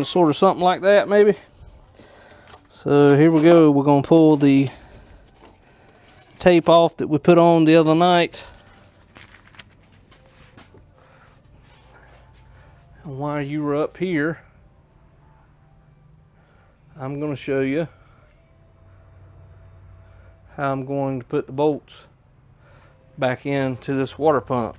on sort of something like that maybe. So here we go. We're going to pull the tape off that we put on the other night. And while you were up here, I'm going to show you how I'm going to put the bolts back into this water pump.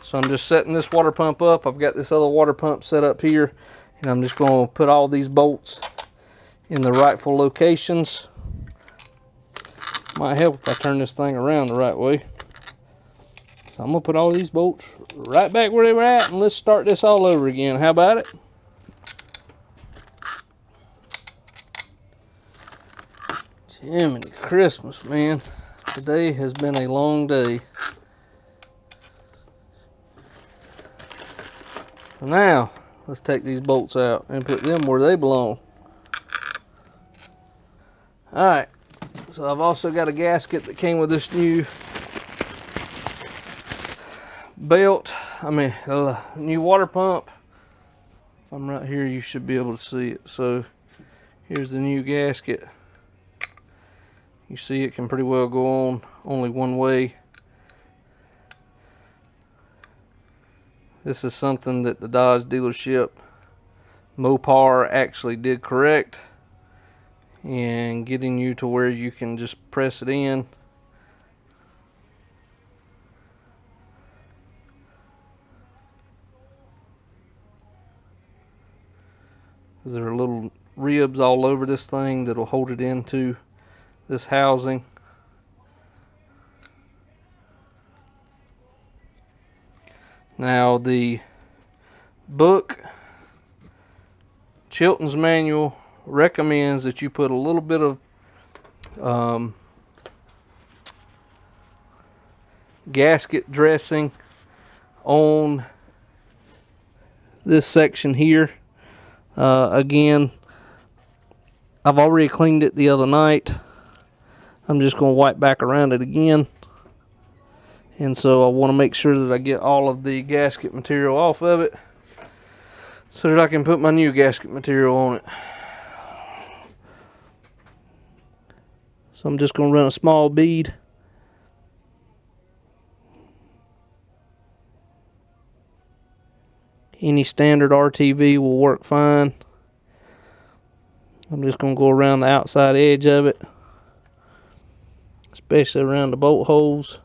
So I'm just setting this water pump up. I've got this other water pump set up here, and I'm just going to put all these bolts in the rightful locations. Might help if I turn this thing around the right way. So I'm going to put all these bolts right back where they were at, and let's start this all over again. How about it? Jiminy Christmas, man. Today has been a long day. So now, let's take these bolts out and put them where they belong. Alright, so I've also got a gasket that came with this new belt. New water pump. If I'm right here, you should be able to see it. So, here's the new gasket. You see it can pretty well go on only one way. This is something that the Dodge dealership Mopar actually did correct, and getting you to where you can just press it in. There are little ribs all over this thing that'll hold it into this housing. Now the book, Chilton's manual, recommends that you put a little bit of gasket dressing on this section here. Again, I've already cleaned it the other night. I'm just going to wipe back around it again. And so I want to make sure that I get all of the gasket material off of it so that I can put my new gasket material on it. So I'm just going to run a small bead. Any standard RTV will work fine. I'm just going to go around the outside edge of it, especially around the bolt holes,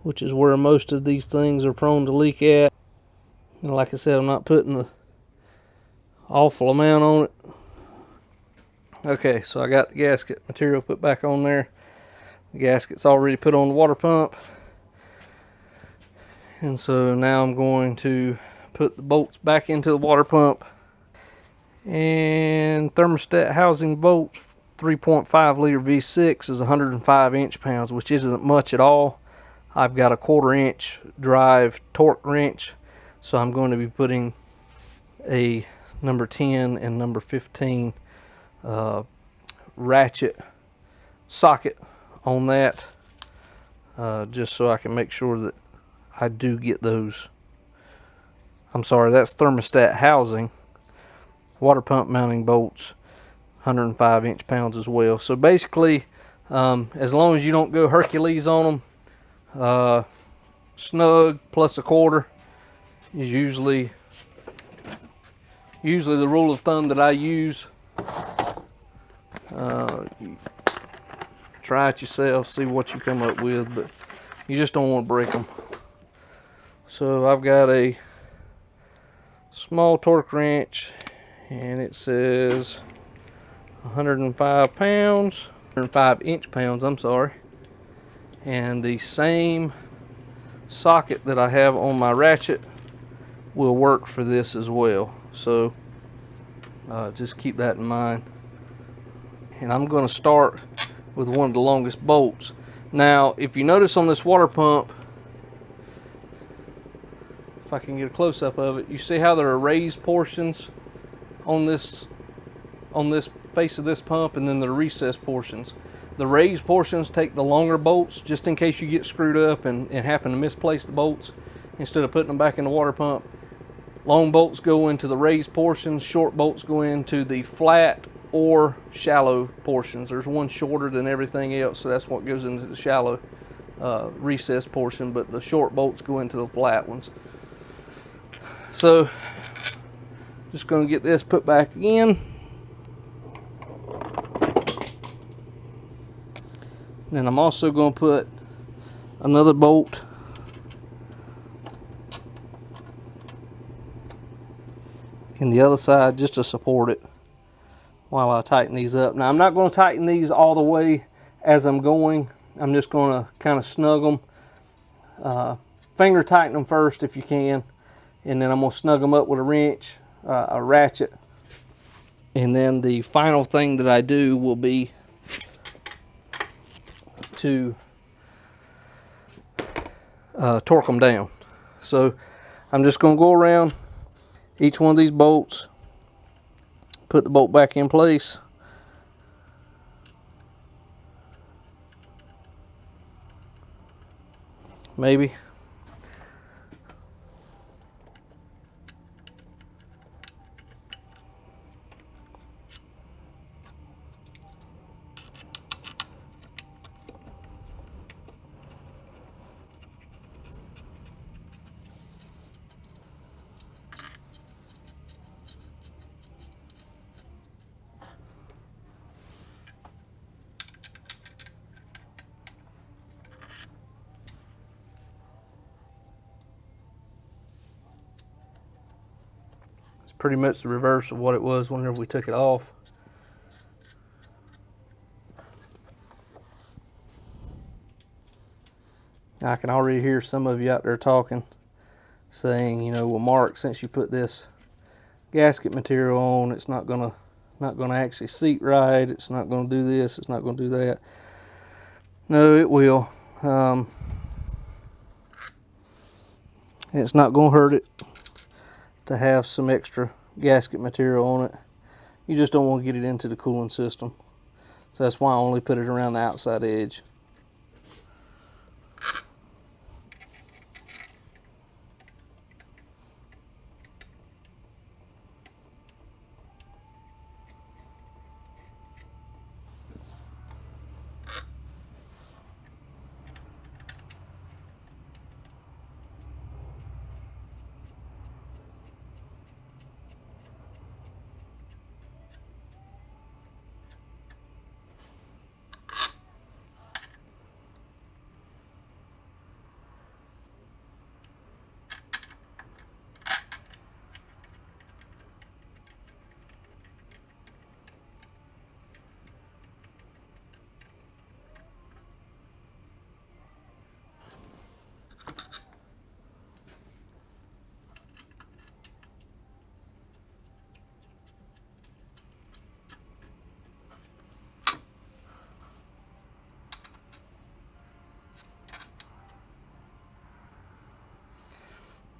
which is where most of these things are prone to leak at. And like I said, I'm not putting an awful amount on it. Okay, so I got the gasket material put back on there. The gasket's already put on the water pump. And so now I'm going to put the bolts back into the water pump. And thermostat housing bolts, 3.5 liter V6 is 105 inch-pounds, which isn't much at all. I've got a 1/4 inch drive torque wrench, so I'm going to be putting a number 10 and number 15 ratchet socket on that, just so I can make sure that I do get those. I'm sorry, that's thermostat housing. Water pump mounting bolts, 105 inch-pounds as well. So basically, as long as you don't go Hercules on them, snug plus 1/4 is usually the rule of thumb that I use. Try it yourself, see what you come up with, but you just don't want to break them. So I've got a small torque wrench, and it says 105 pounds, 105 inch-pounds, I'm sorry. And the same socket that I have on my ratchet will work for this as well. So just keep that in mind. And I'm going to start with one of the longest bolts. Now, if you notice on this water pump, if I can get a close-up of it, you see how there are raised portions on this face of this pump, and then the recessed portions. The raised portions take the longer bolts, just in case you get screwed up and happen to misplace the bolts. Instead of putting them back in the water pump, Long bolts go into the raised portions, short bolts go into the flat or shallow portions. There's one shorter than everything else, so that's what goes into the shallow recessed portion, but the short bolts go into the flat ones. So just going to get this put back in. Then I'm also going to put another bolt in the other side just to support it while I tighten these up. Now I'm not going to tighten these all the way as I'm going. I'm just going to kind of snug them. Finger tighten them first if you can, and then I'm going to snug them up with a wrench, a ratchet, and then the final thing that I do will be to torque them down. So I'm just going to go around each one of these bolts, put the bolt back in place, maybe. Pretty much the reverse of what it was whenever we took it off. I can already hear some of you out there talking, saying, you know, well, Mark, since you put this gasket material on, it's not gonna actually seat right. It's not gonna do this. It's not gonna do that. No, it will. It's not gonna hurt it to have some extra gasket material on it. You just don't want to get it into the cooling system. So that's why I only put it around the outside edge.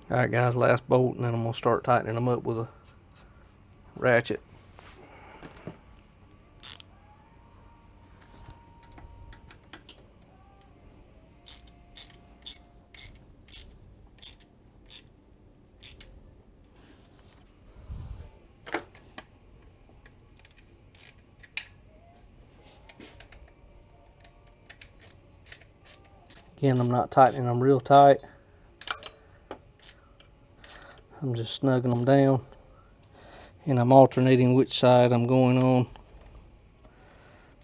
Alright guys, last bolt, and then I'm going to start tightening them up with a ratchet. Again, I'm not tightening them real tight. I'm just snugging them down, and I'm alternating which side I'm going on.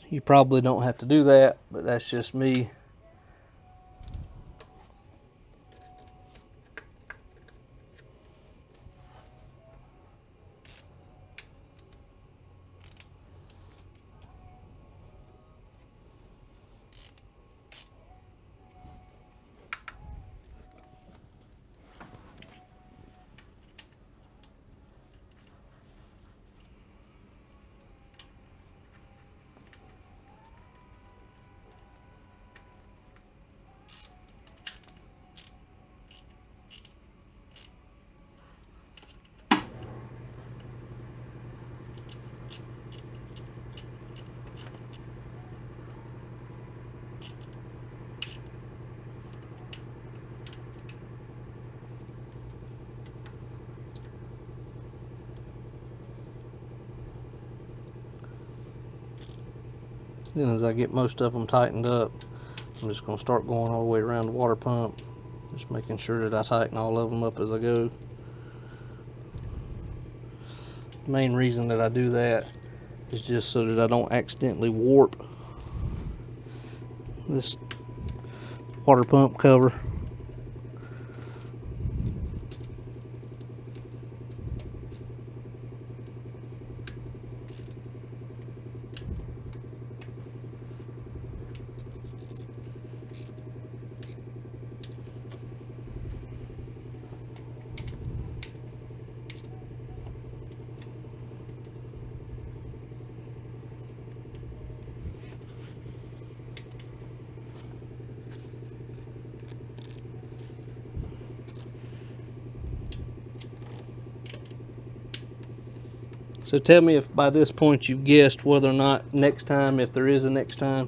You probably don't have to do that, but that's just me. Then as I get most of them tightened up, I'm just going to start going all the way around the water pump, just making sure that I tighten all of them up as I go. The main reason that I do that is just so that I don't accidentally warp this water pump cover. So tell me if by this point you've guessed whether or not next time, if there is a next time,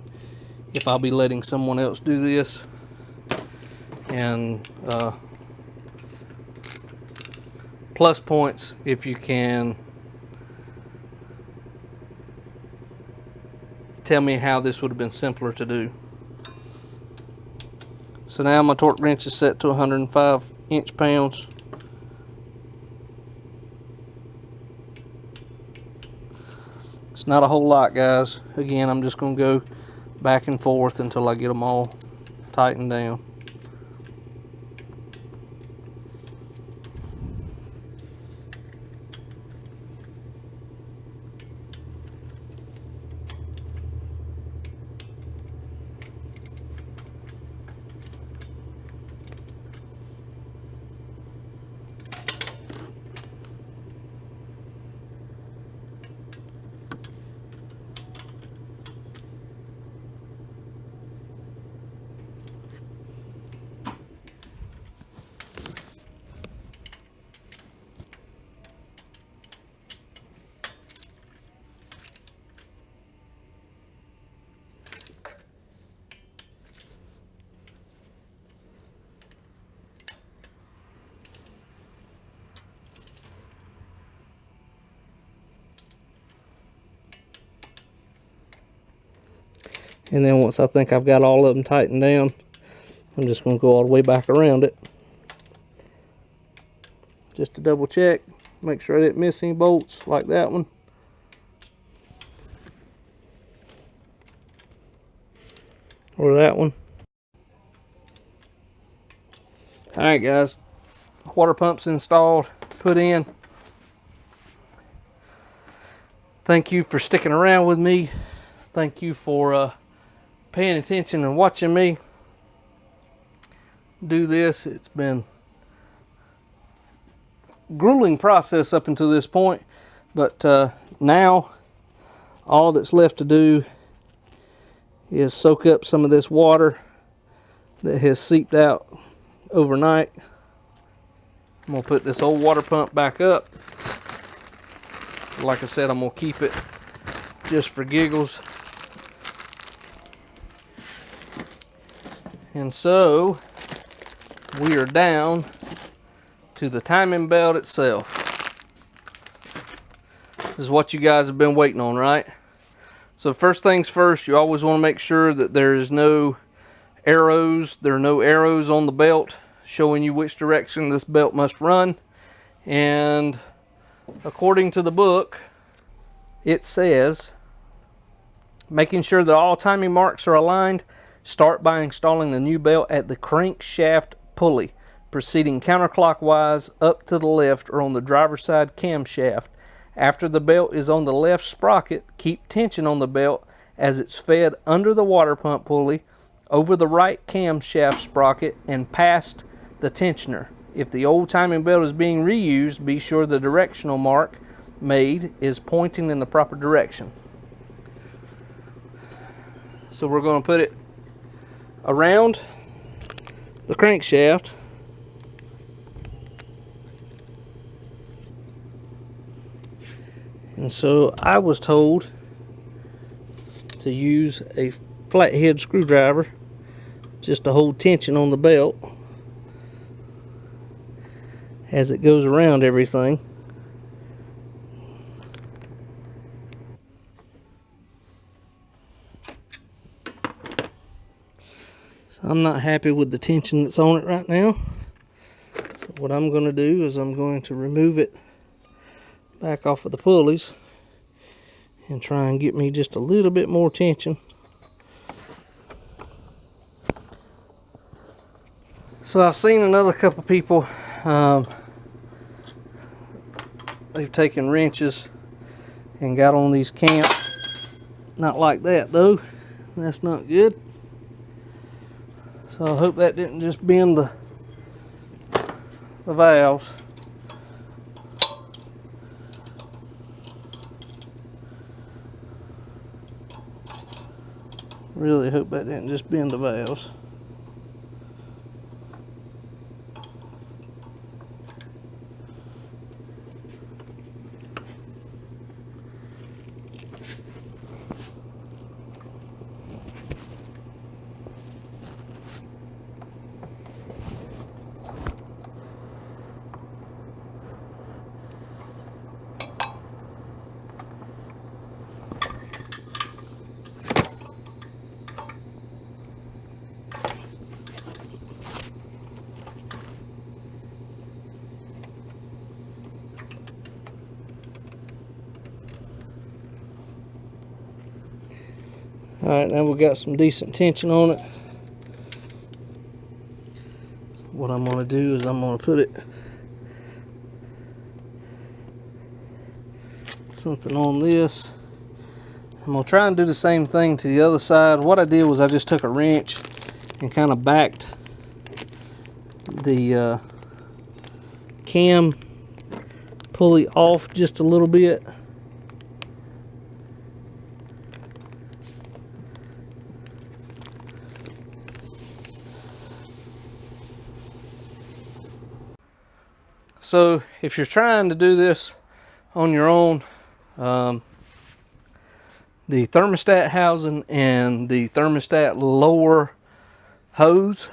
if I'll be letting someone else do this. And plus points if you can tell me how this would have been simpler to do. So now my torque wrench is set to 105 inch-pounds. It's not a whole lot, guys. Again, I'm just going to go back and forth until I get them all tightened down. And then once I think I've got all of them tightened down, I'm just going to go all the way back around it. Just to double check, make sure I didn't miss any bolts like that one. Or that one. Alright guys, water pump's installed, put in. Thank you for sticking around with me. Thank you for paying attention and watching me do this. It's been a grueling process up until this point, but now all that's left to do is soak up some of this water that has seeped out overnight. I'm going to put this old water pump back up. Like I said, I'm going to keep it just for giggles. And so we are down to the timing belt itself. This is what you guys have been waiting on, right? So first things first, you always want to make sure that there is no arrows. There are no arrows on the belt showing you which direction this belt must run. And according to the book, it says, making sure that all timing marks are aligned, start by installing the new belt at the crankshaft pulley, proceeding counterclockwise up to the left or on the driver's side camshaft. After the belt is on the left sprocket, keep tension on the belt as it's fed under the water pump pulley, over the right camshaft sprocket, and past the tensioner. If the old timing belt is being reused, be sure the directional mark made is pointing in the proper direction. So we're going to put it around the crankshaft. And so I was told to use a flathead screwdriver just to hold tension on the belt as it goes around everything. I'm not happy with the tension that's on it right now. So what I'm going to do is I'm going to remove it back off of the pulleys and try and get me just a little bit more tension. So I've seen another couple people, they've taken wrenches and got on these camps. Not like that though. That's not good. So I hope that didn't just bend the valves. Really hope that didn't just bend the valves. Alright, now we've got some decent tension on it. What I'm going to do is I'm going to put it something on this. I'm going to try and do the same thing to the other side. What I did was I just took a wrench and kind of backed the cam pulley off just a little bit. So if you're trying to do this on your own, the thermostat housing and the thermostat lower hose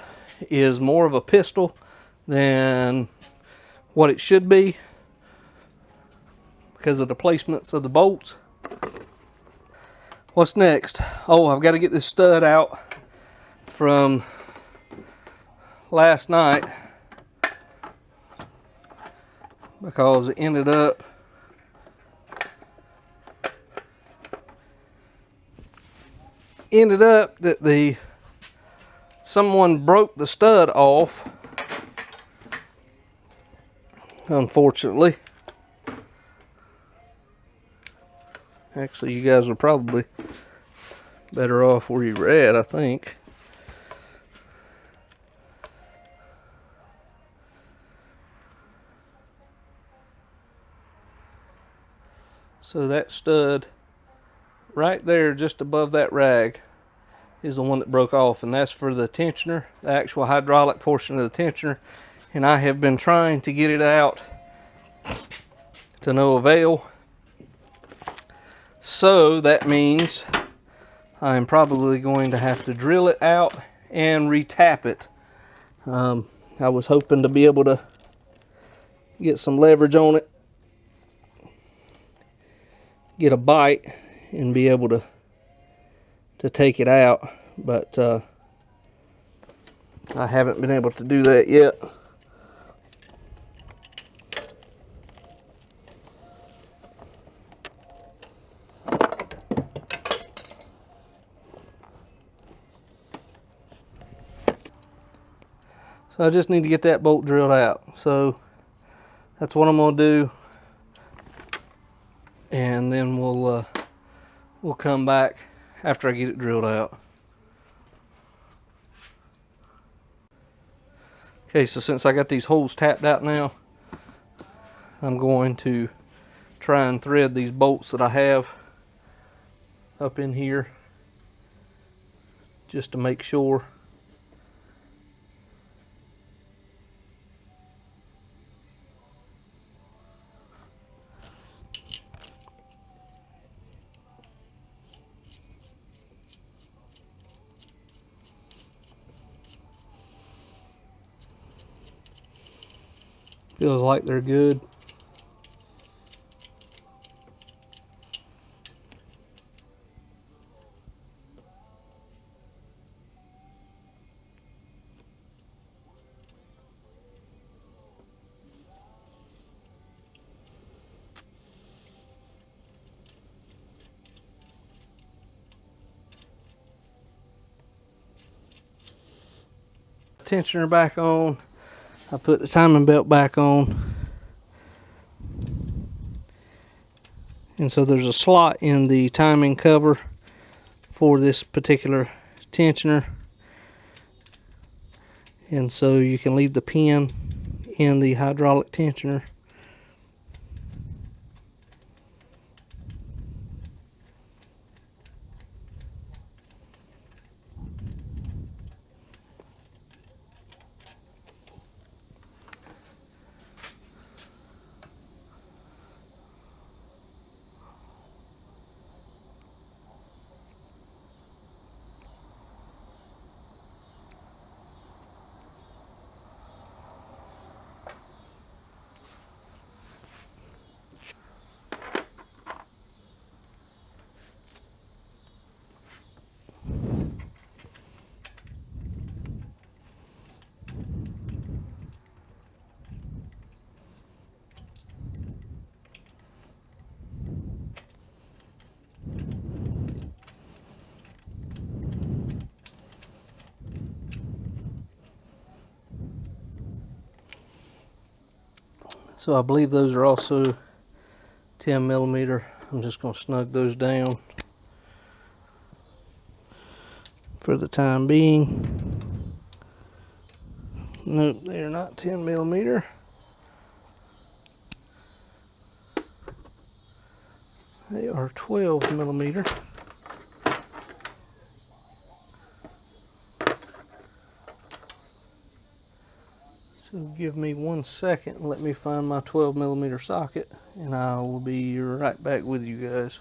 is more of a pistol than what it should be because of the placements of the bolts. What's next? Oh, I've got to get this stud out from last night because it ended up that someone broke the stud off, unfortunately. Actually, you guys are probably better off where you were at, I think. So that stud right there just above that rag is the one that broke off, and that's for the tensioner, the actual hydraulic portion of the tensioner, and I have been trying to get it out to no avail. So that means I'm probably going to have to drill it out and re-tap it. I was hoping to be able to get some leverage on it, get a bite, and be able to take it out, but I haven't been able to do that yet. So I just need to get that bolt drilled out. So that's what I'm going to do, and then we'll come back after I get it drilled out. Okay, so since I got these holes tapped out now, I'm going to try and thread these bolts that I have up in here just to make sure. Feels like they're good. tensioner back on. I put the timing belt back on. And so there's a slot in the timing cover for this particular tensioner. And so you can leave the pin in the hydraulic tensioner. So I believe those are also 10 millimeter. I'm just going to snug those down for the time being. Nope, they are not 10 millimeter. They are 12 millimeter. So give me 1 second and let me find my 12 millimeter socket, and I will be right back with you guys.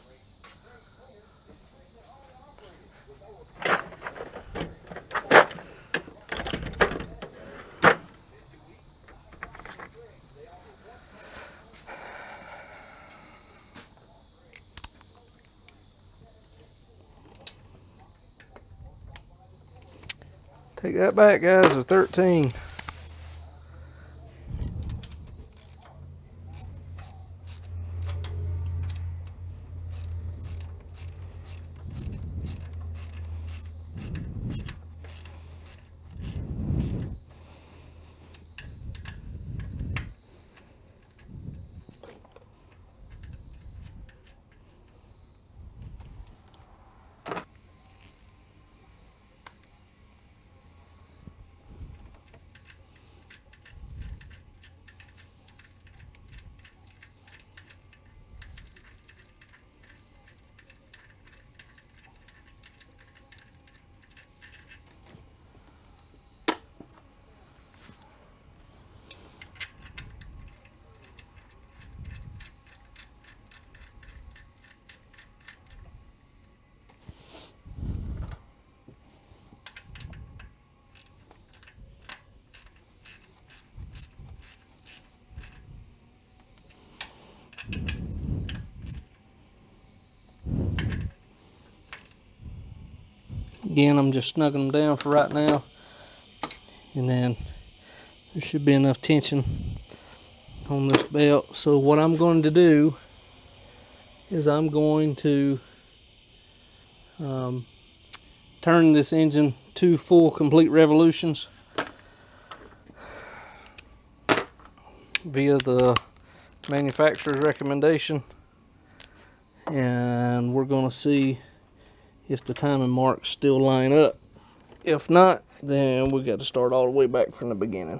Take that back, guys, a 13. Again, I'm just snugging them down for right now, and then there should be enough tension on this belt. So what I'm going to do is I'm going to turn this engine 2 full complete revolutions via the manufacturer's recommendation, and we're going to see if the timing marks still line up. If not, then we got to start all the way back from the beginning.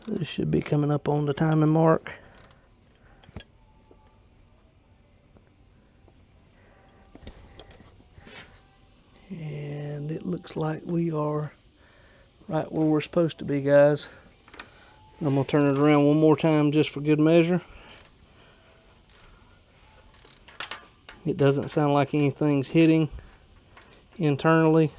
This should be coming up on the timing mark. And it looks like we are right where we're supposed to be, guys. I'm going to turn it around one more time just for good measure. It doesn't sound like anything's hitting internally.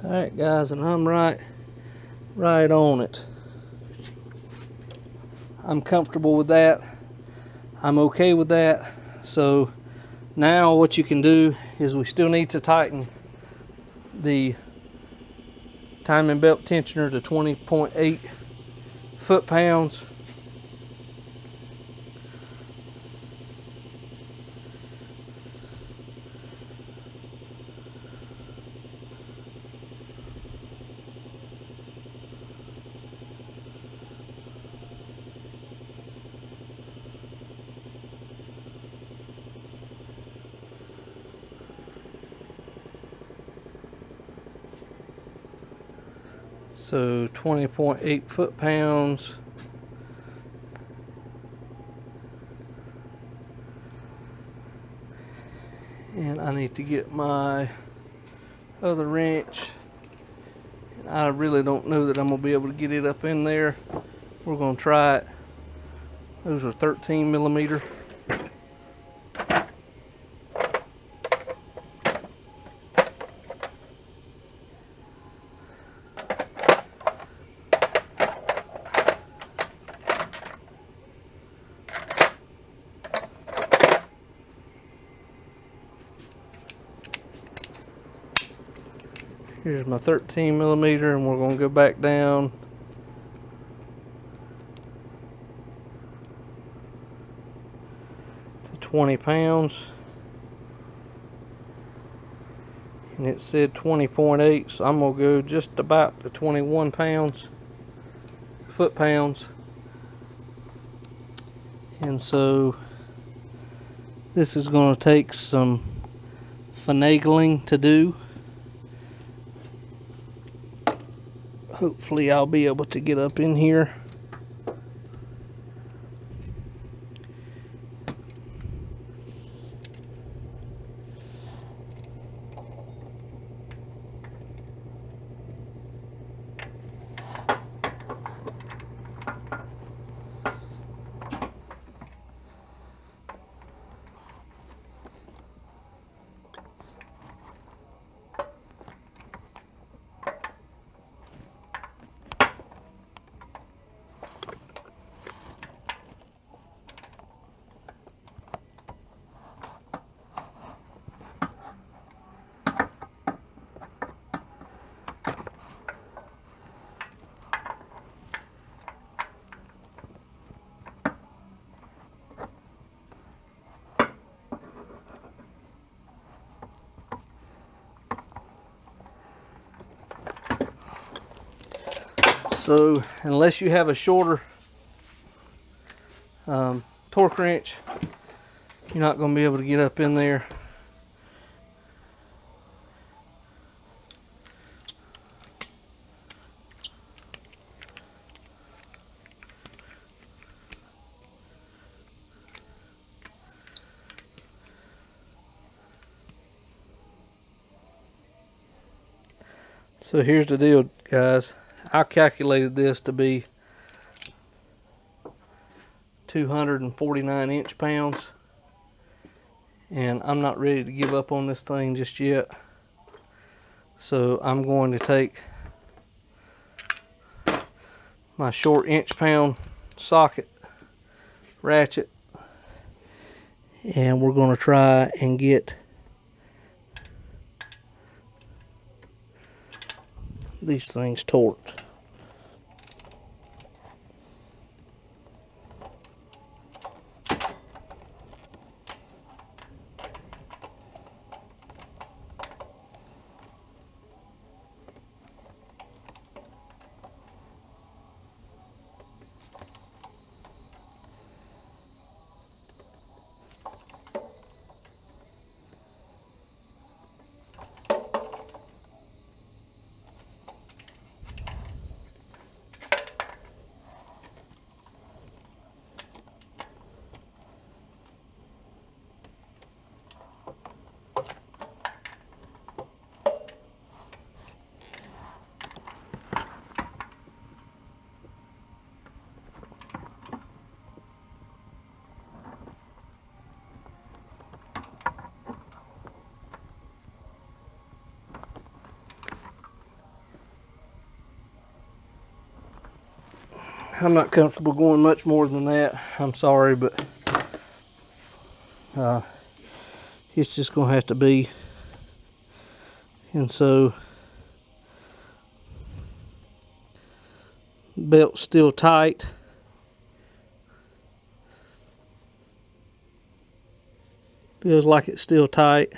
Alright guys, and I'm right on it. I'm comfortable with that. I'm okay with that. So now what you can do is we still need to tighten the timing belt tensioner to 20.8 foot-pounds. So 20.8 foot-pounds. And I need to get my other wrench. I really don't know that I'm going to be able to get it up in there. We're going to try it. Those are 13 millimeter. Here's my 13 millimeter, and we're going to go back down to 20 pounds. And it said 20.8, so I'm going to go just about to 21 pounds, foot-pounds. And so this is going to take some finagling to do. Hopefully I'll be able to get up in here. So unless you have a shorter torque wrench, you're not going to be able to get up in there. So here's the deal, guys. I calculated this to be 249 inch-pounds, and I'm not ready to give up on this thing just yet. So I'm going to take my short inch-pound socket ratchet, and we're going to try and get these things torqued. I'm not comfortable going much more than that. I'm sorry, but it's just gonna have to be. And so belt's still tight. Feels like it's still tight.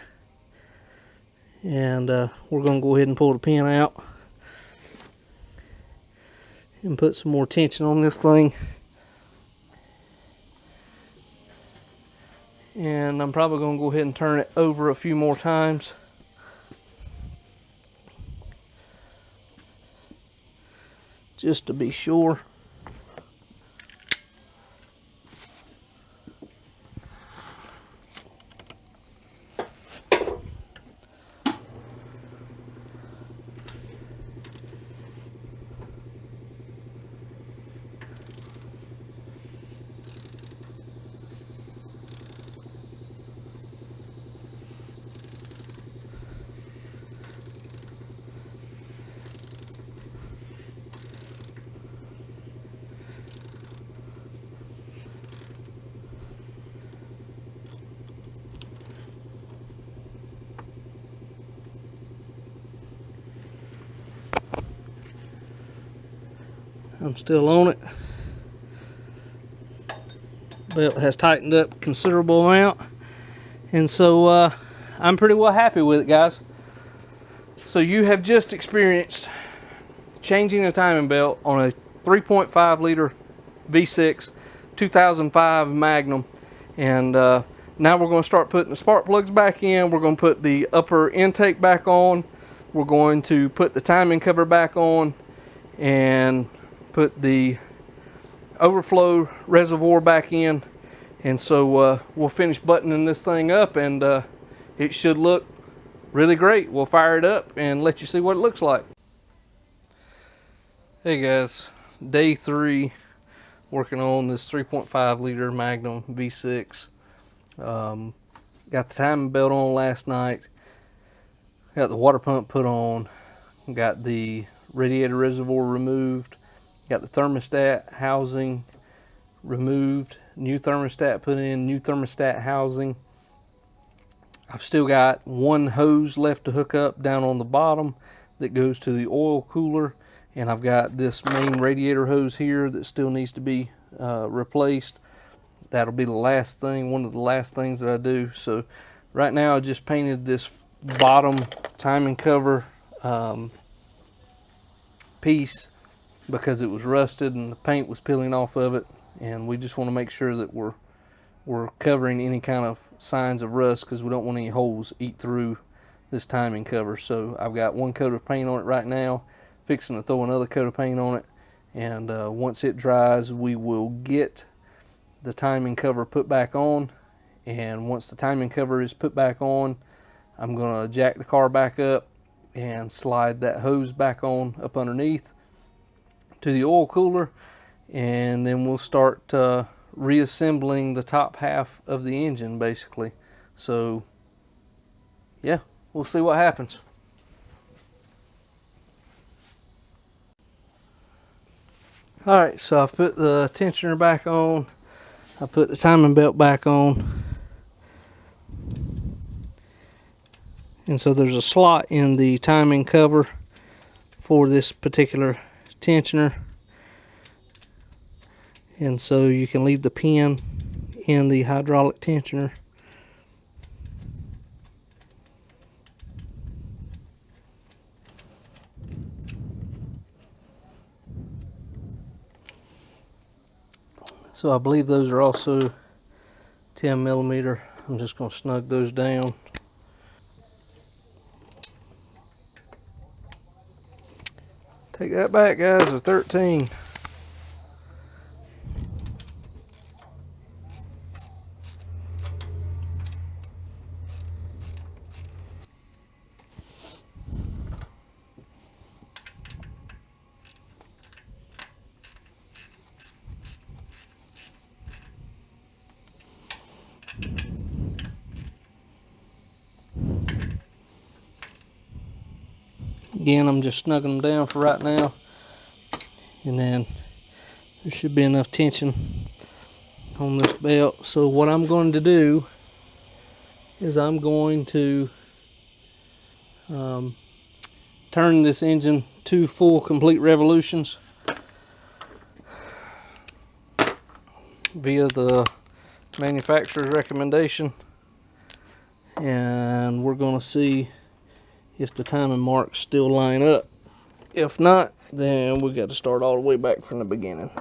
And we're gonna go ahead and pull the pin out and put some more tension on this thing. And I'm probably gonna go ahead and turn it over a few more times. Just to be sure. I'm still on it. Belt has tightened up a considerable amount. And so I'm pretty well happy with it, guys. So you have just experienced changing a timing belt on a 3.5 liter V6 2005 Magnum. And now we're going to start putting the spark plugs back in. We're going to put the upper intake back on. We're going to put the timing cover back on and put the overflow reservoir back in. And so we'll finish buttoning this thing up, and it should look really great. We'll fire it up and let you see what it looks like. Hey guys, day 3 working on this 3.5 liter Magnum V6. Got the timing belt on last night, got the water pump put on, got the radiator reservoir removed, got the thermostat housing removed, new thermostat put in, new thermostat housing. I've still got one hose left to hook up down on the bottom that goes to the oil cooler, and I've got this main radiator hose here that still needs to be replaced. That'll be the last thing, one of the last things that I do. So right now I just painted this bottom timing cover piece because it was rusted and the paint was peeling off of it, and we just want to make sure that we're covering any kind of signs of rust, because we don't want any holes eat through this timing cover. So I've got one coat of paint on it right now, fixing to throw another coat of paint on it, and once it dries we will get the timing cover put back on. And once the timing cover is put back on, I'm going to jack the car back up and slide that hose back on up underneath to the oil cooler, and then we'll start reassembling the top half of the engine basically. So yeah, we'll see what happens. Alright, so I've put the tensioner back on, I put the timing belt back on, and so there's a slot in the timing cover for this particular tensioner, and so you can leave the pin in the hydraulic tensioner. So I believe those are also 10 millimeter. I'm just going to snug those down. Take that back, guys, they're 13. Again, I'm just snugging them down for right now, and then there should be enough tension on this belt. So what I'm going to do is I'm going to turn this engine 2 full complete revolutions via the manufacturer's recommendation, and we're going to see if the timing marks still line up. If not, then we got to start all the way back from the beginning.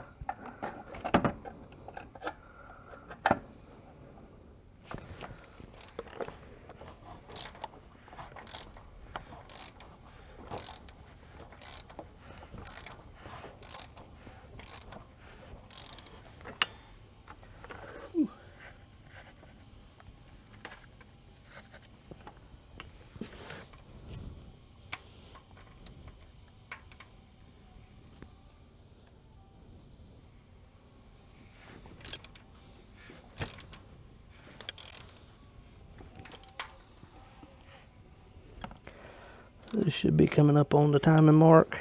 This should be coming up on the timing mark.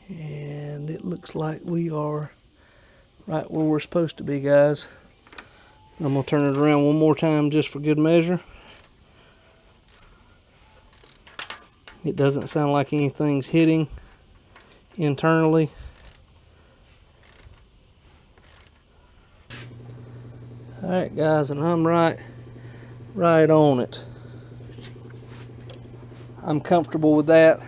And it looks like we are right where we're supposed to be, guys. I'm going to turn it around one more time just for good measure. It doesn't sound like anything's hitting internally. Alright guys, and I'm right on it. I'm comfortable with that.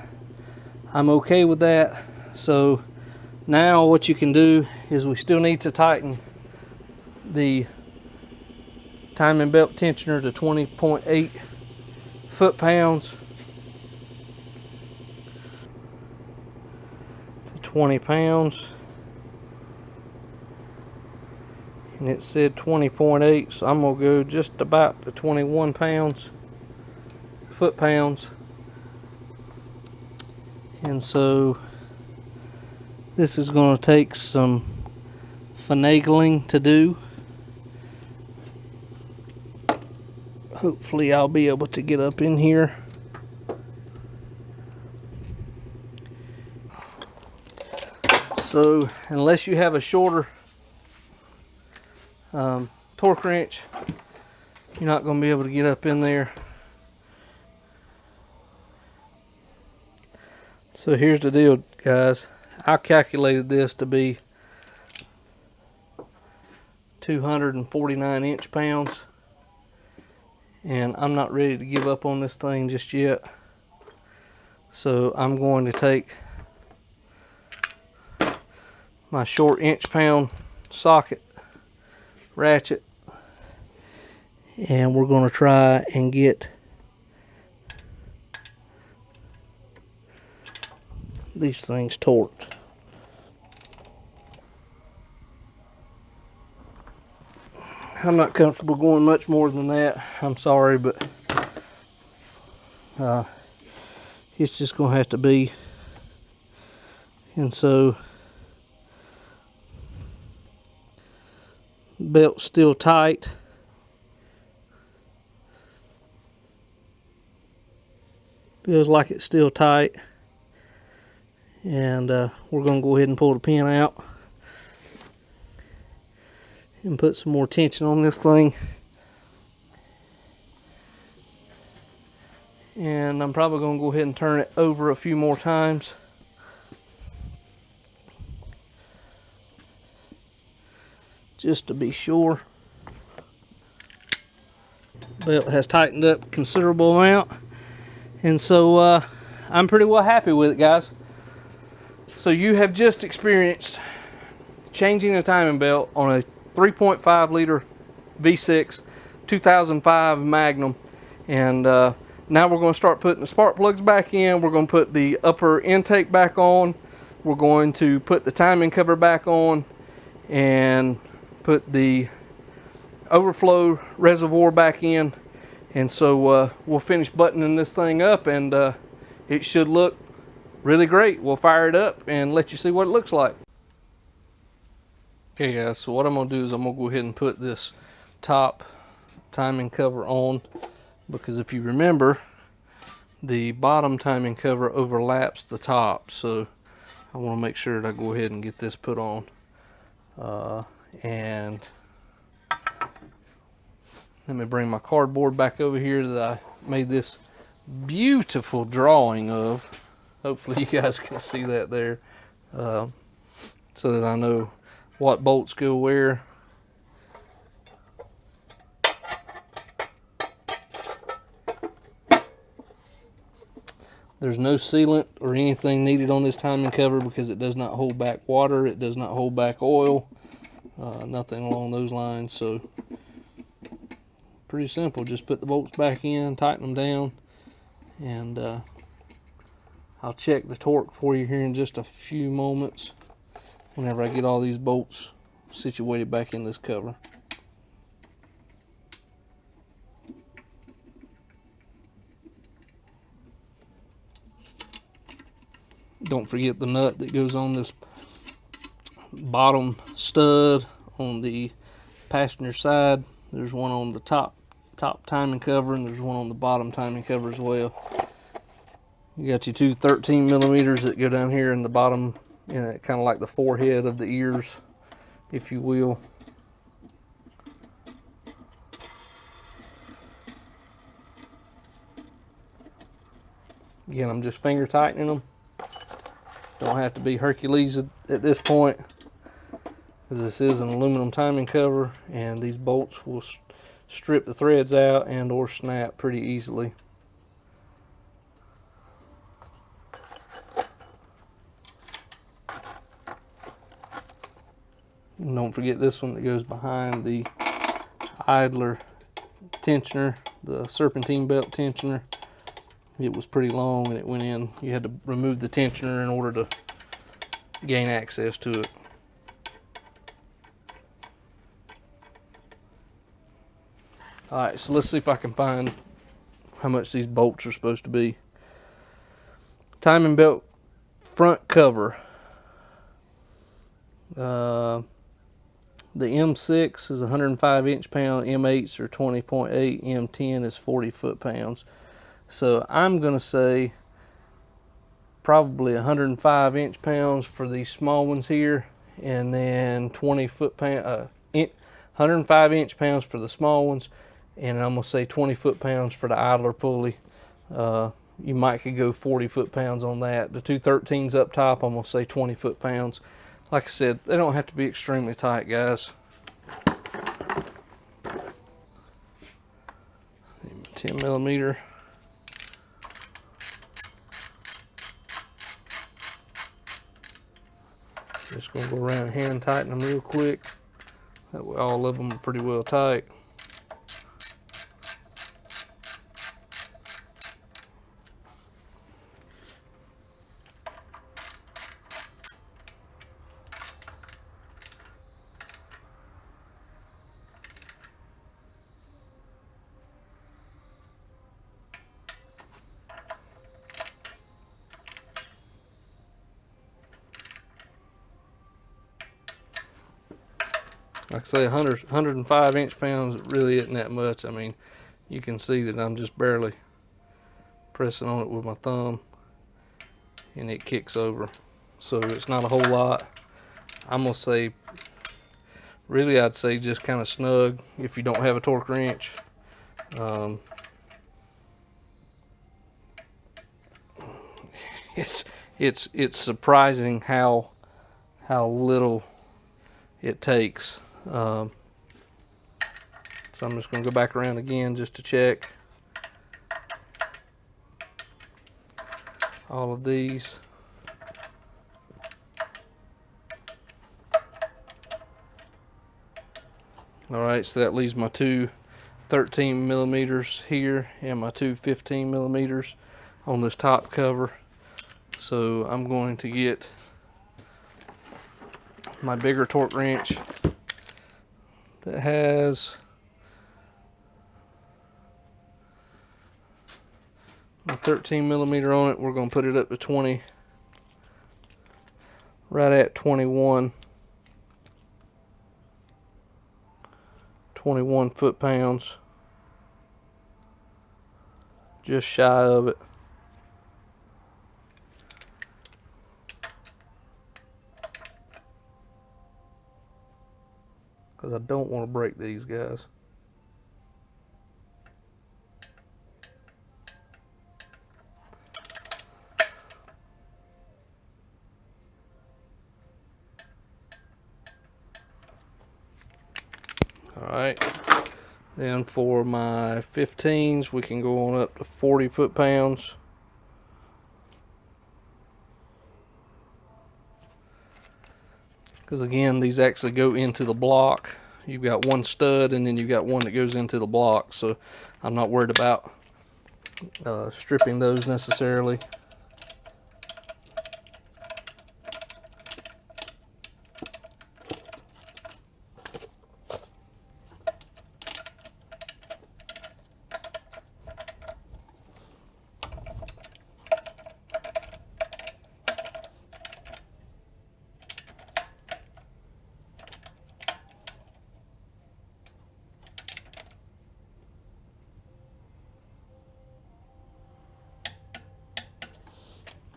I'm okay with that. So now what you can do is we still need to tighten the timing belt tensioner to 20.8 foot-pounds to 20 pounds. And it said 20.8, so I'm gonna go just about to 21 pounds, foot-pounds. And so this is gonna take some finagling to do. Hopefully I'll be able to get up in here. So unless you have a shorter torque wrench, you're not going to be able to get up in there. So here's the deal, guys. I calculated this to be 249 inch-pounds, and I'm not ready to give up on this thing just yet. So I'm going to take my short inch-pound socket ratchet, and we're going to try and get these things torqued. I'm not comfortable going much more than that. I'm sorry, but it's just going to have to be. And so belt's still tight. Feels like it's still tight. And we're going to go ahead and pull the pin out and put some more tension on this thing. And I'm probably going to go ahead and turn it over a few more times. Just to be sure. Belt has tightened up a considerable amount, and so I'm pretty well happy with it, guys. So you have just experienced changing the timing belt on a 3.5 liter V6 2005 Magnum, and now we're going to start putting the spark plugs back in. We're going to put the upper intake back on. We're going to put the timing cover back on and put the overflow reservoir back in, and so we'll finish buttoning this thing up, and it should look really great. We'll fire it up and let you see what it looks like. Okay guys, so what I'm going to do is I'm going to go ahead and put this top timing cover on, because if you remember, the bottom timing cover overlaps the top, so I want to make sure that I go ahead and get this put on. And let me bring my cardboard back over here that I made this beautiful drawing of. Hopefully you guys can see that there, so that I know what bolts go where. There's no sealant or anything needed on this timing cover because it does not hold back water, it does not hold back oil, nothing along those lines. So pretty simple, just put the bolts back in, tighten them down, and I'll check the torque for you here in just a few moments whenever I get all these bolts situated back in this cover. Don't forget the nut that goes on this bottom stud on the passenger side. There's one on the top timing cover, and there's one on the bottom timing cover as well. You got your two 13 millimeters that go down here in the bottom, you know, kind of like the forehead of the ears, if you will. Again, I'm just finger tightening them. Don't have to be Hercules at this point, because this is an aluminum timing cover, and these bolts will strip the threads out and or snap pretty easily. And don't forget this one that goes behind the idler tensioner, the serpentine belt tensioner. It was pretty long and it went in. You had to remove the tensioner in order to gain access to it. Alright, so let's see if I can find how much these bolts are supposed to be. Timing belt front cover. The M6 is 105 inch-pound, M8s are 20.8, M10 is 40 foot-pounds. So I'm going to say probably 105 inch-pounds for these small ones here, and then 105 inch-pounds for the small ones, and I'm going to say 20 foot-pounds for the idler pulley. You might could go 40 foot-pounds on that. The two 13s up top, I'm going to say 20 foot-pounds. Like I said, they don't have to be extremely tight, guys. 10 millimeter. Just gonna go around here and tighten them real quick. That way all of them are pretty well tight. Like I say, 105 inch-pounds really isn't that much. I mean, you can see that I'm just barely pressing on it with my thumb and it kicks over. So it's not a whole lot. I'm gonna say, really I'd say just kind of snug if you don't have a torque wrench. It's surprising how little it takes. So I'm just going to go back around again just to check all of these. Alright, so that leaves my two 13 millimeters here and my two 15 millimeters on this top cover. So I'm going to get my bigger torque wrench that has my 13 millimeter on it. We're going to put it up to 20, right at 21 foot-pounds, just shy of it. because I don't want to break these guys. Alright, then for my 15s, we can go on up to 40 foot-pounds. Because again, these actually go into the block. You've got one stud and then you've got one that goes into the block, so I'm not worried about stripping those necessarily.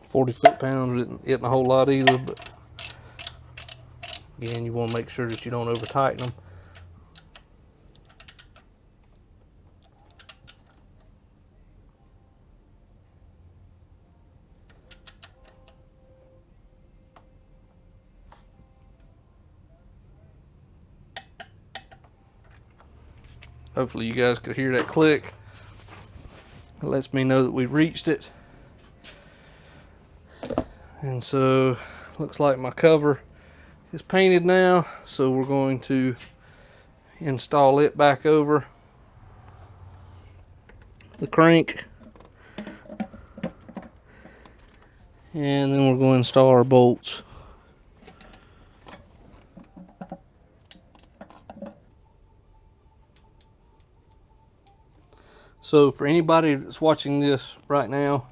"40 foot-pounds isn't a whole lot either, but again, you want to make sure that you don't over tighten them. Hopefully you guys could hear that click. It lets me know that we reached it. And so, looks like my cover is painted now, so we're going to install it back over the crank. And then we're going to install our bolts. So for anybody that's watching this right now,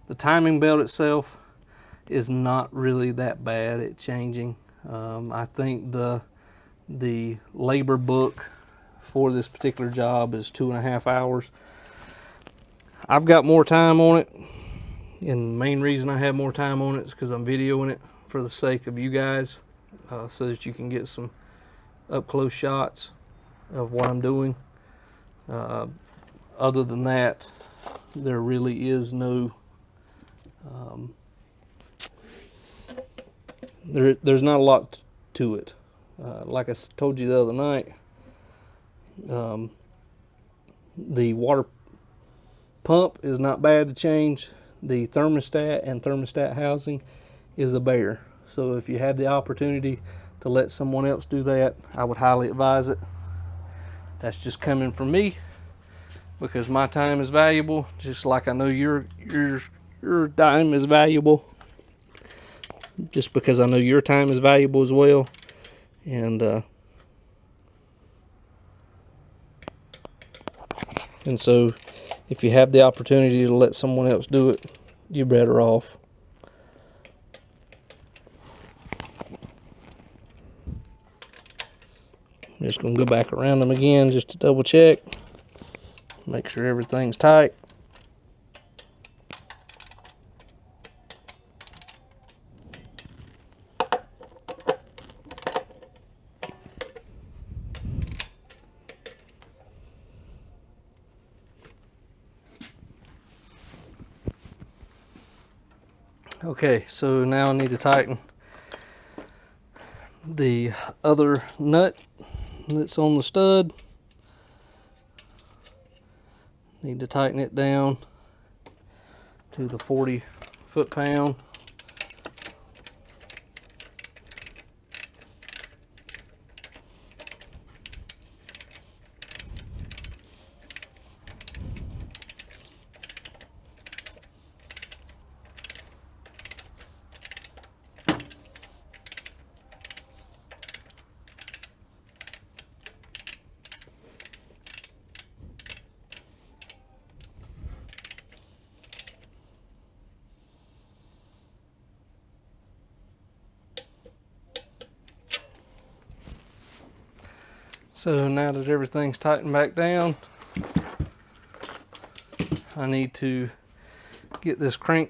the timing belt itself is not really that bad at changing. I think the labor book for this particular job is 2.5 hours. I've got more time on it, and the main reason I have more time on it is because I'm videoing it for the sake of you guys, so that you can get some up close shots of what I'm doing. Other than that, there really is no there's not a lot to it. Like I told you the other night, the water pump is not bad to change. The thermostat and thermostat housing is a bear. So if you have the opportunity to let someone else do that, I would highly advise it. That's just coming from me, because my time is valuable, just like I know your time is valuable. Just because I know your time is valuable as well. And so if you have the opportunity to let someone else do it, you're better off. I'm just going to go back around them again just to double check. Make sure everything's tight. Okay, so now I need to tighten the other nut that's on the stud. Need to tighten it down to the 40 foot-pound. So now that everything's tightened back down, I need to get this crank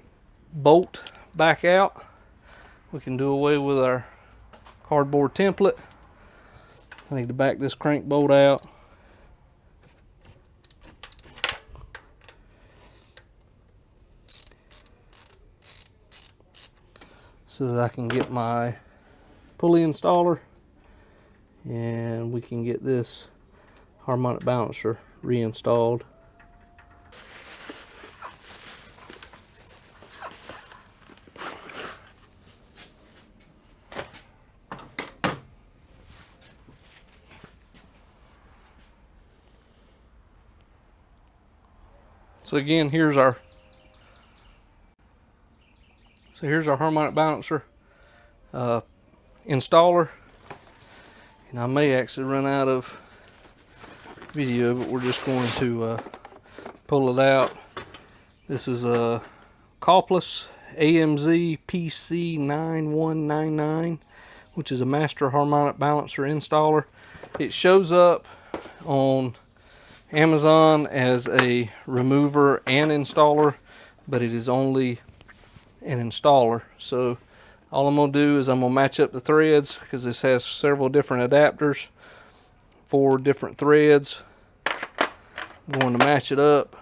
bolt back out. We can do away with our cardboard template. I need to back this crank bolt out. So that I can get my pulley installer and we can get this harmonic balancer reinstalled. So again, here's our harmonic balancer installer, and I may actually run out of video, but we're just going to pull it out. This is a Coppless AMZ PC9199, which is a master harmonic balancer installer. It shows up on Amazon as a remover and installer, but it is only an installer. So all I'm going to do is I'm going to match up the threads, because this has several different adapters for different threads. I'm going to match it up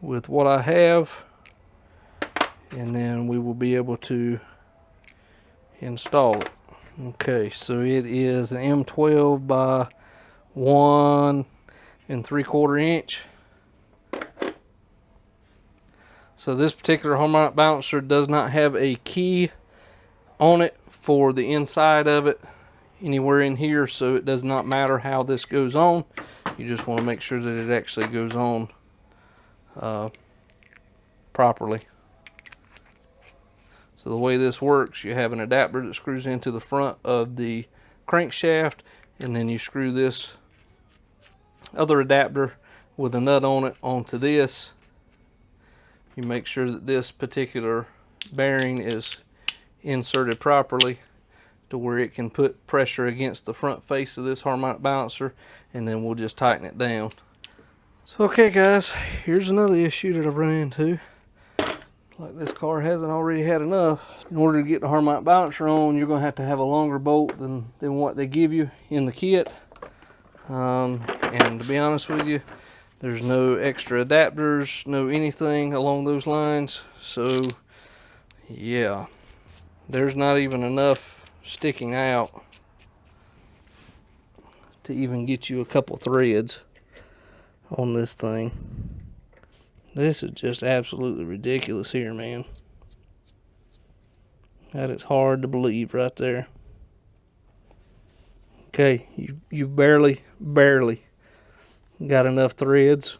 with what I have, and then we will be able to install it. Okay, so it is an M12 by 1 3/4 inch. So this particular harmonic balancer does not have a key on it for the inside of it anywhere in here, so it does not matter how this goes on. You just want to make sure that it actually goes on properly. So the way this works, you have an adapter that screws into the front of the crankshaft, and then you screw this other adapter with a nut on it onto this. You make sure that this particular bearing is inserted properly to where it can put pressure against the front face of this harmonic balancer, and then we'll just tighten it down. So okay guys, here's another issue that I've run into. Like this car hasn't already had enough. In order to get the harmonic balancer on, you're going to have a longer bolt than what they give you in the kit. And to be honest with you, there's no extra adapters, no anything along those lines. So yeah, there's not even enough sticking out to even get you a couple threads on this thing. This is just absolutely ridiculous here, man. That is hard to believe right there. Okay, you've barely got enough threads.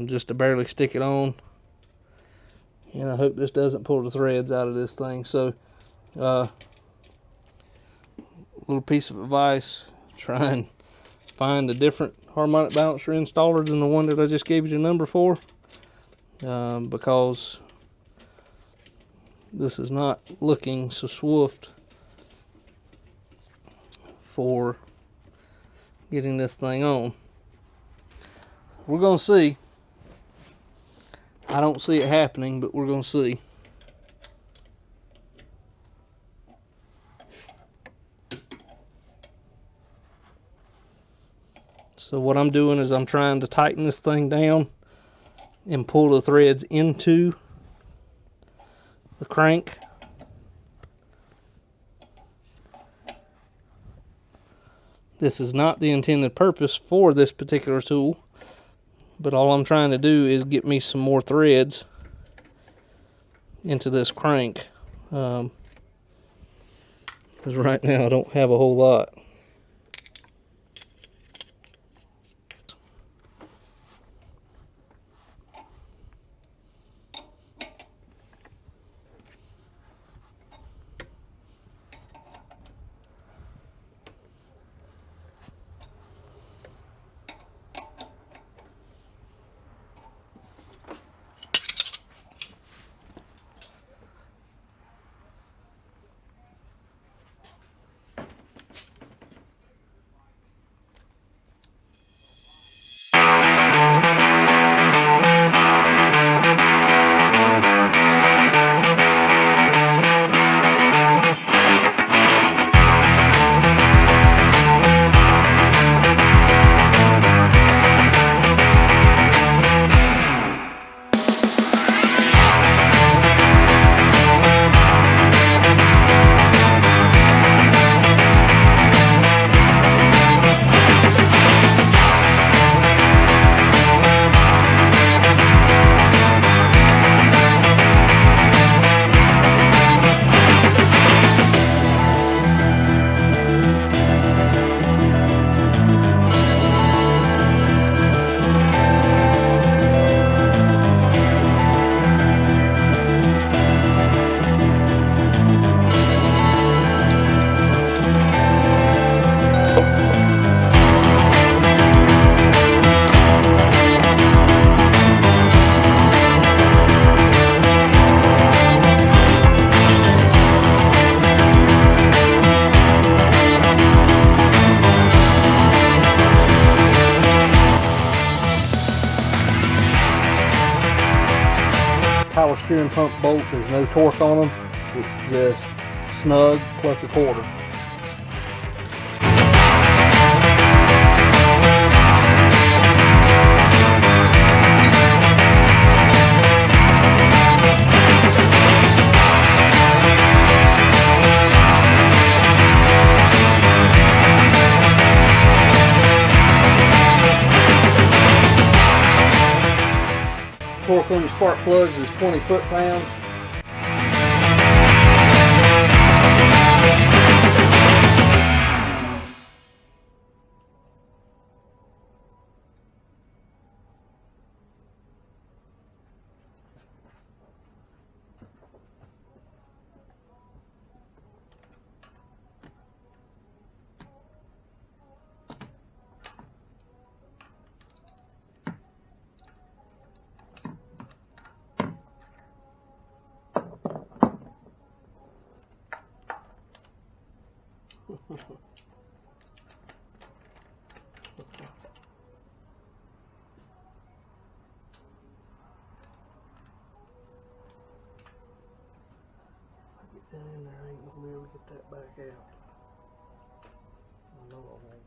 Just to barely stick it on. And I hope this doesn't pull the threads out of this thing. So, little piece of advice, try and find a different harmonic balancer installer than the one that I just gave you the number for, because this is not looking so swift for getting this thing on. We're gonna see. I don't see it happening, but we're gonna see. So what I'm doing is I'm trying to tighten this thing down and pull the threads into the crank. This is not the intended purpose for this particular tool, but all I'm trying to do is get me some more threads into this crank, because right now I don't have a whole lot. power steering pump bolt. There's no torque on them. It's just snug plus a quarter. Torque on the spark plugs is 20 foot-pounds. Get that in there, I ain't gonna be able to get that back out. I know I won't.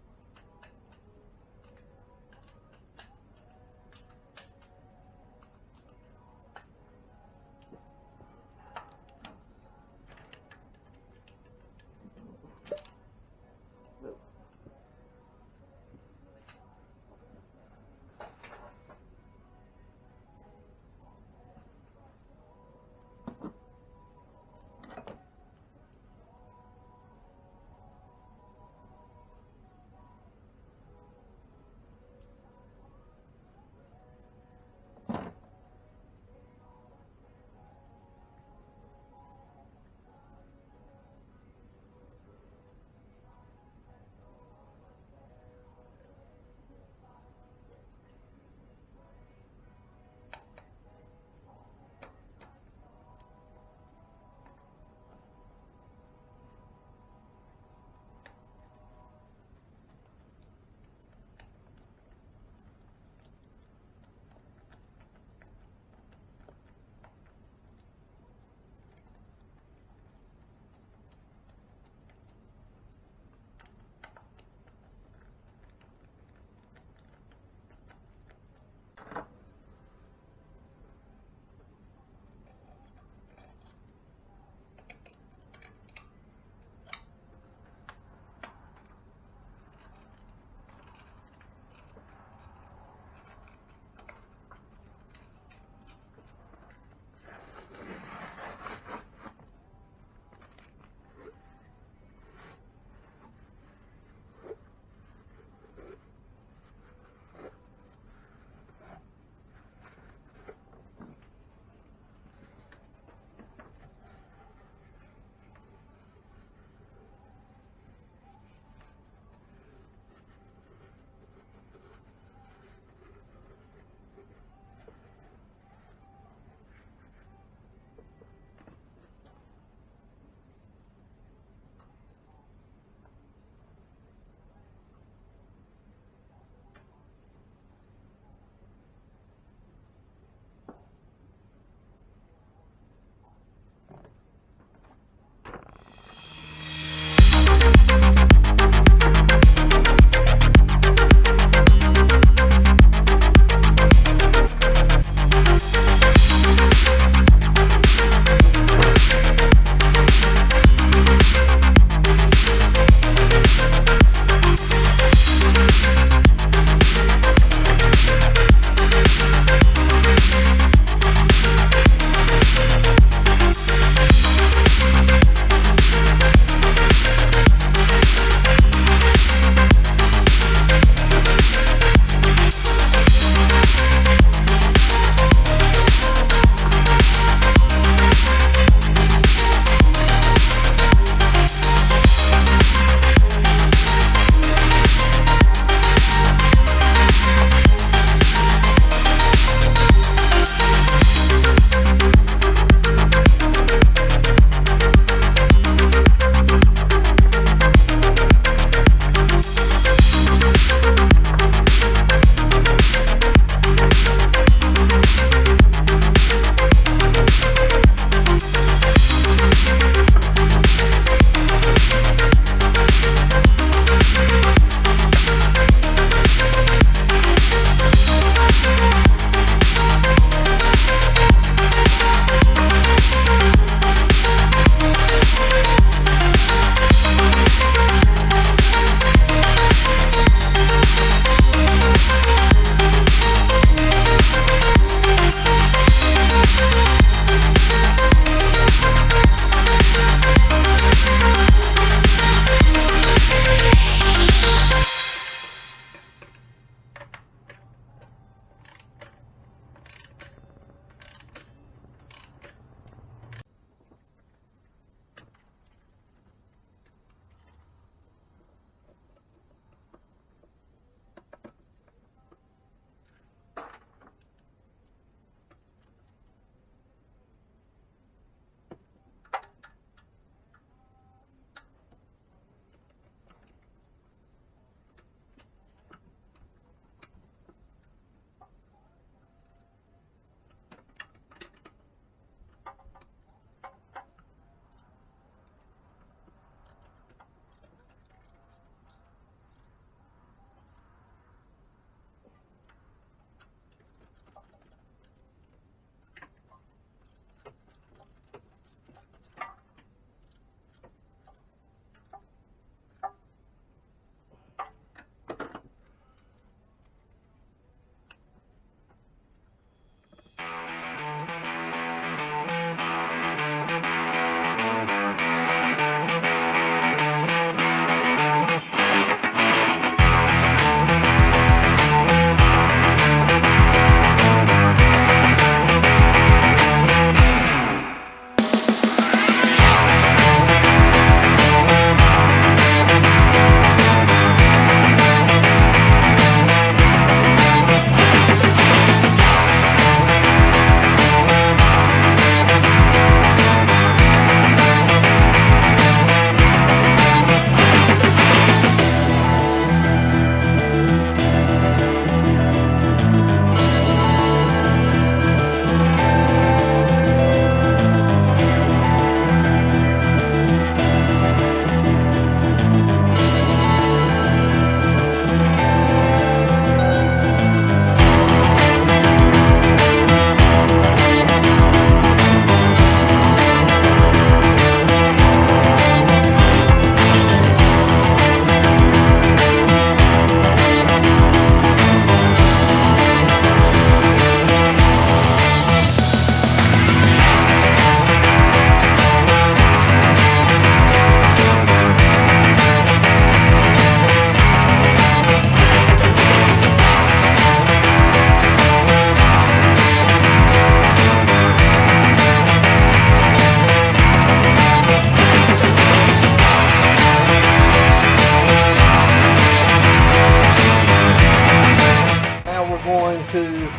going to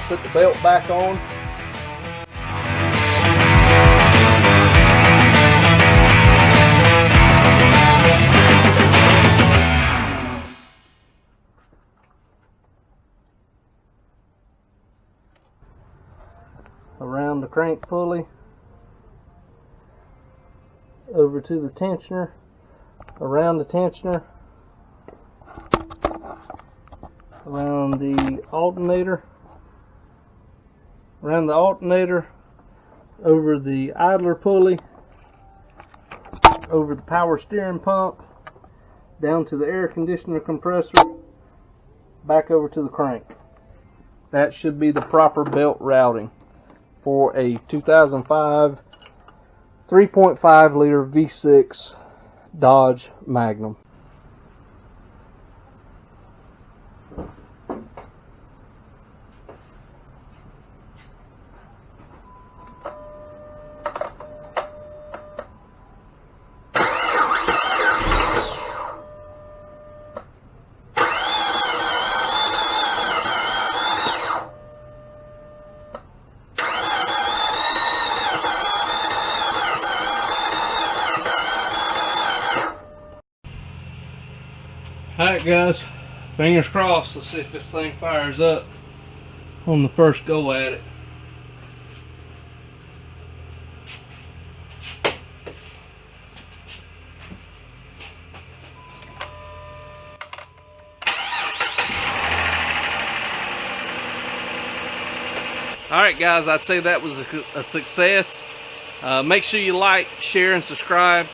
put the belt back on. Around the crank pulley, over to the tensioner, around the tensioner, around the alternator, over the idler pulley, over the power steering pump, down to the air conditioner compressor, back over to the crank. That should be the proper belt routing for a 2005 3.5 liter V6 Dodge Magnum. Alright guys, fingers crossed. Let's see if this thing fires up on the first go at it. Alright guys, I'd say that was a success. Make sure you like, share, and subscribe.